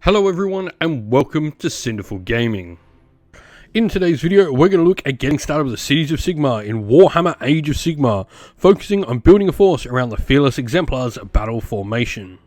Hello everyone and welcome to Cinderful Gaming. In today's video we're going to look at getting started with the cities of Sigmar in Warhammer Age of Sigmar, focusing on building a force around the fearless Exemplars battle formation.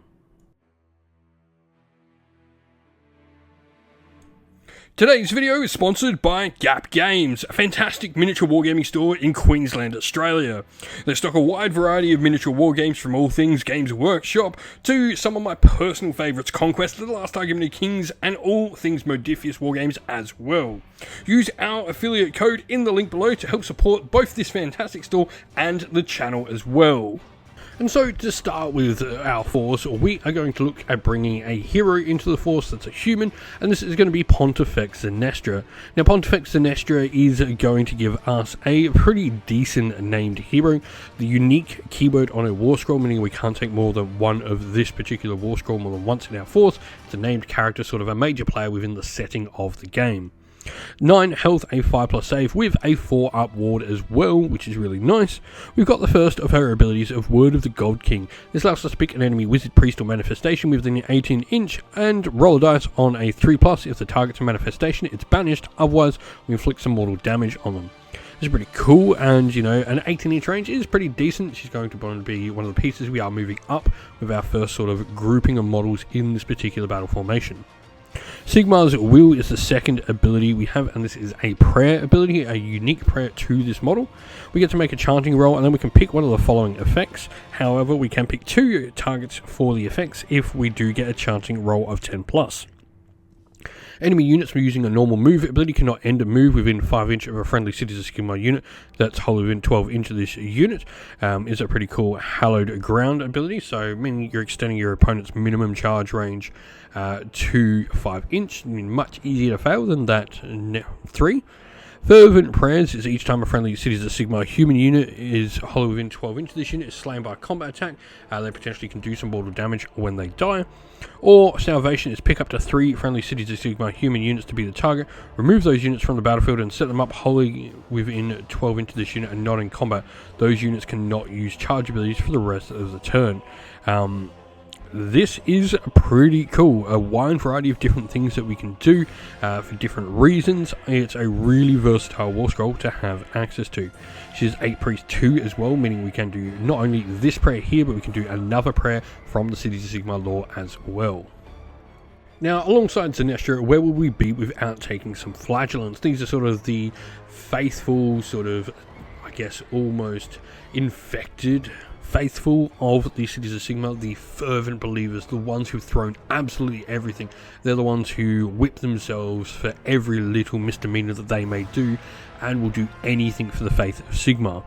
Today's video is sponsored by Gap Games, a fantastic miniature wargaming store in Queensland, Australia. They stock a wide variety of miniature wargames from all things Games Workshop to some of my personal favourites, Conquest of the Last Argument of Kings, and all things Modifius wargames as well. Use our affiliate code in the link below to help support both this fantastic store and the channel as well. And so to start with our force, we are going to look at bringing a hero into the force that's a human, and this is going to be Pontifex Zenestra. Now Pontifex Zenestra is going to give us a pretty decent named hero, the unique keyword on a war scroll, meaning we can't take more than one of this particular war scroll more than once in our force. It's a named character, sort of a major player within the setting of the game. 9 health, a 5+ save with a 4 up ward as well, which is really nice. We've got the first of her abilities of Word of the God King. This allows us to pick an enemy wizard, priest or manifestation within the 18 inch and roll a dice on a 3+. If the target's a manifestation, it's banished, otherwise we inflict some mortal damage on them. This is pretty cool, and you know, an 18 inch range is pretty decent. She's going to be one of the pieces we are moving up with our first sort of grouping of models in this particular battle formation. Sigmar's Will is the second ability we have, and this is a prayer ability, a unique prayer to this model. We get to make a chanting roll, and then we can pick one of the following effects. However, we can pick 2 targets for the effects if we do get a chanting roll of 10+. Enemy units using a normal move ability cannot end a move within 5 inch of a friendly Cities of Sigmar unit that's wholly within 12 inch of this unit. Is a pretty cool hallowed ground ability, so meaning you're extending your opponent's minimum charge range to 5 inch. I mean, much easier to fail than that 3. Fervent Prayers is each time a friendly Cities of Sigmar human unit is wholly within 12 inch of this unit is slain by a combat attack. They potentially can do some mortal damage when they die. Or Salvation is pick up to 3 friendly Cities of Sigmar human units to be the target, remove those units from the battlefield and set them up wholly within 12 inch of this unit and not in combat. Those units cannot use charge abilities for the rest of the turn. This is pretty cool, a wide variety of different things that we can do for different reasons. It's a really versatile war scroll to have access to. She's 8 Priest 2 as well, meaning we can do not only this prayer here, but we can do another prayer from the Cities of Sigmar lore as well. Now, alongside Zenestra, where will we be without taking some Flagulants? These are sort of the faithful, sort of, I guess, almost infected faithful of the Cities of Sigmar, the fervent believers, the ones who've thrown absolutely everything. They're the ones who whip themselves for every little misdemeanor that they may do and will do anything for the faith of Sigmar.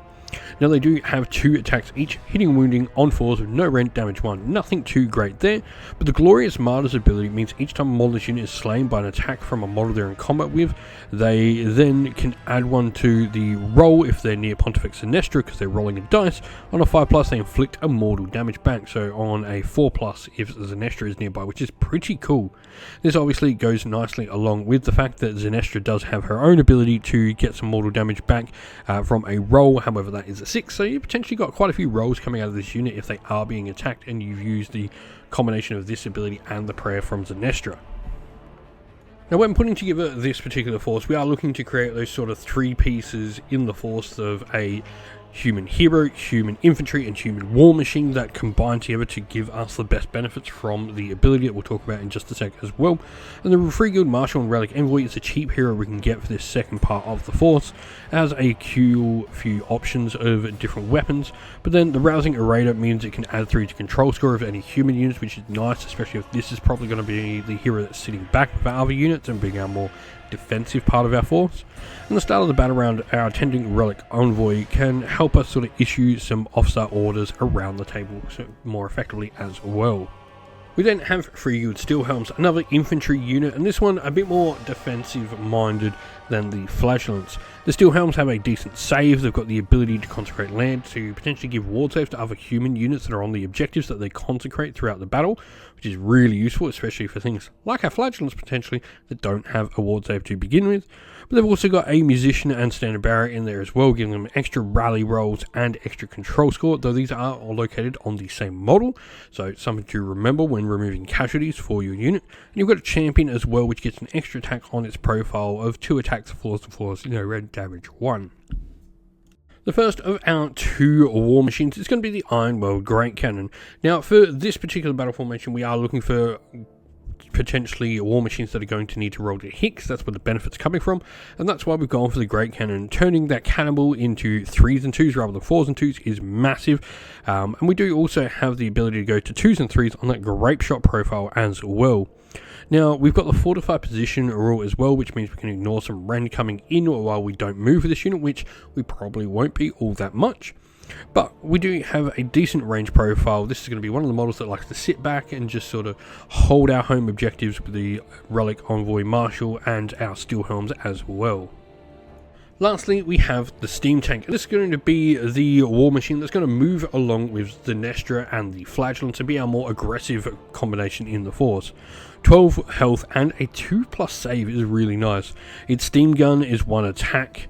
Now they do have 2 attacks each, hitting and wounding on 4s with no rend, damage 1. Nothing too great there, but the Glorious Martyr's ability means each time a model unit is slain by an attack from a model they're in combat with, they then can add 1 to the roll if they're near Pontifex Zenestra because they're rolling a dice. On a 5+, they inflict a mortal damage back, so on a 4+ if Zenestra is nearby, which is pretty cool. This obviously goes nicely along with the fact that Zenestra does have her own ability to get some mortal damage back from a roll. However, that is a 6, so you potentially got quite a few rolls coming out of this unit if they are being attacked and you've used the combination of this ability and the prayer from Zenestra. Now when putting together this particular force, we are looking to create those sort of 3 pieces in the force of a human hero, human infantry and human war machine that combine together to give us the best benefits from the ability that we'll talk about in just a sec as well. And the Free Guild Marshal and Relic Envoy is a cheap hero we can get for this second part of the force. It has a few options of different weapons, but then the Rousing Orator means it can add 3 to control score of any human units, which is nice, especially if this is probably going to be the hero that's sitting back with our other units and being our more defensive part of our force. And the start of the battle round, our Attending Relic Envoy can help us sort of issue some offstart orders around the table more effectively as well. We then have Free Guild Helms, another infantry unit, and this one a bit more defensive minded than the Flagulants. The Steel Helms have a decent save. They've got the ability to consecrate land to potentially give ward saves to other human units that are on the objectives that they consecrate throughout the battle, which is really useful, especially for things like our Flagulants potentially that don't have a ward save to begin with. But they've also got a Musician and Standard Bearer in there as well, giving them extra rally rolls and extra control score, though these are all located on the same model, so something to remember when removing casualties for your unit. And you've got a Champion as well, which gets an extra attack on its profile of 2 attacks, floors to floors, red damage 1. The first of our 2 war machines is going to be the Ironworld Great Cannon. Now, for this particular battle formation, we are looking for potentially war machines that are going to need to roll to hit, because that's where the benefit's coming from, and that's why we've gone for the Great Cannon. Turning that cannonball into 3s and 2s rather than 4s and 2s is massive, and we do also have the ability to go to 2s and 3s on that Grape Shot profile as well. Now, we've got the fortified position rule as well, which means we can ignore some rend coming in while we don't move with this unit, which we probably won't be all that much. But we do have a decent range profile. This is going to be one of the models that likes to sit back and just sort of hold our home objectives with the Relic Envoy Marshal and our Steel Helms as well. Lastly, we have the Steam Tank. This is going to be the war machine that's going to move along with the Nestra and the Flagellant to be our more aggressive combination in the force. 12 health and a 2+ save is really nice. Its steam gun is 1 attack,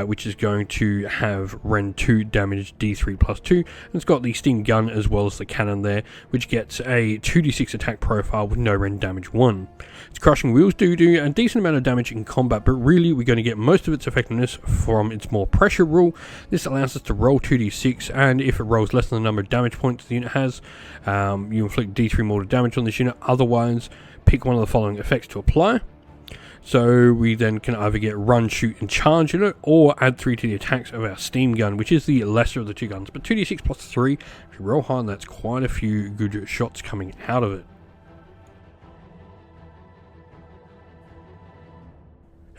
which is going to have Rend 2 damage D3+2, and it's got the steam gun as well as the cannon there, which gets a 2d6 attack profile with no Rend damage 1. Its crushing wheels do a decent amount of damage in combat, but really we're going to get most of its effectiveness from its more pressure rule. This allows us to roll 2d6, and if it rolls less than the number of damage points the unit has, you inflict D3 mortal damage on this unit. Otherwise, pick one of the following effects to apply. So we then can either get run, shoot and charge in it, or add 3 to the attacks of our steam gun, which is the lesser of the 2 guns. But 2d6 plus 3, if you roll high, that's quite a few good shots coming out of it.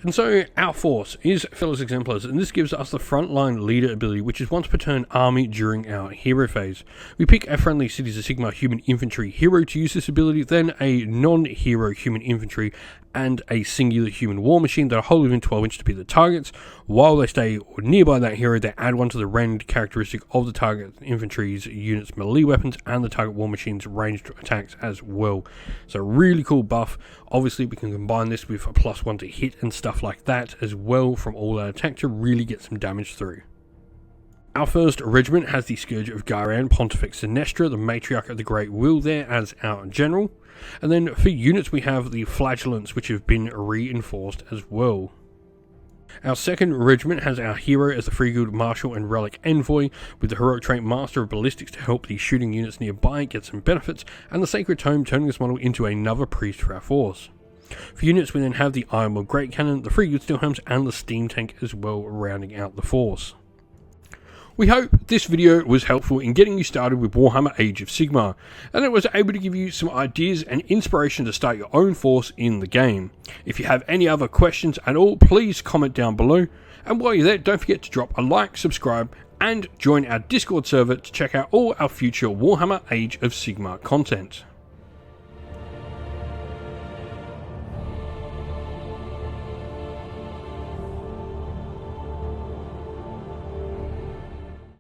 And so our force is Fellows Exemplars, and this gives us the Frontline Leader ability, which is once per turn army during our hero phase. We pick a friendly Cities of Sigmar human infantry hero to use this ability, then a non-hero human infantry and a singular human war machine that are wholly within 12 inches to be the targets. While they stay nearby that hero, they add 1 to the rend characteristic of the target infantry's unit's melee weapons and the target war machine's ranged attacks as well. So really cool buff. Obviously we can combine this with a +1 to hit and stuff like that as well from all our attack to really get some damage through. Our first regiment has the Scourge of Gairan, Pontifex Sinestra, the Matriarch of the Great Will there as our general. And then for units we have the Flagulants, which have been reinforced as well. Our second regiment has our hero as the Flagulants Marshal and Relic Envoy, with the heroic trait Master of Ballistics to help the shooting units nearby get some benefits, and the Sacred Tome turning this model into another priest for our force. For units we then have the Ironworld Great Cannon, the Flagulants Steel Helms and the Steam Tank as well, rounding out the force. We hope this video was helpful in getting you started with Warhammer Age of Sigmar, and it was able to give you some ideas and inspiration to start your own force in the game. If you have any other questions at all, please comment down below, and while you're there, don't forget to drop a like, subscribe, and join our Discord server to check out all our future Warhammer Age of Sigmar content.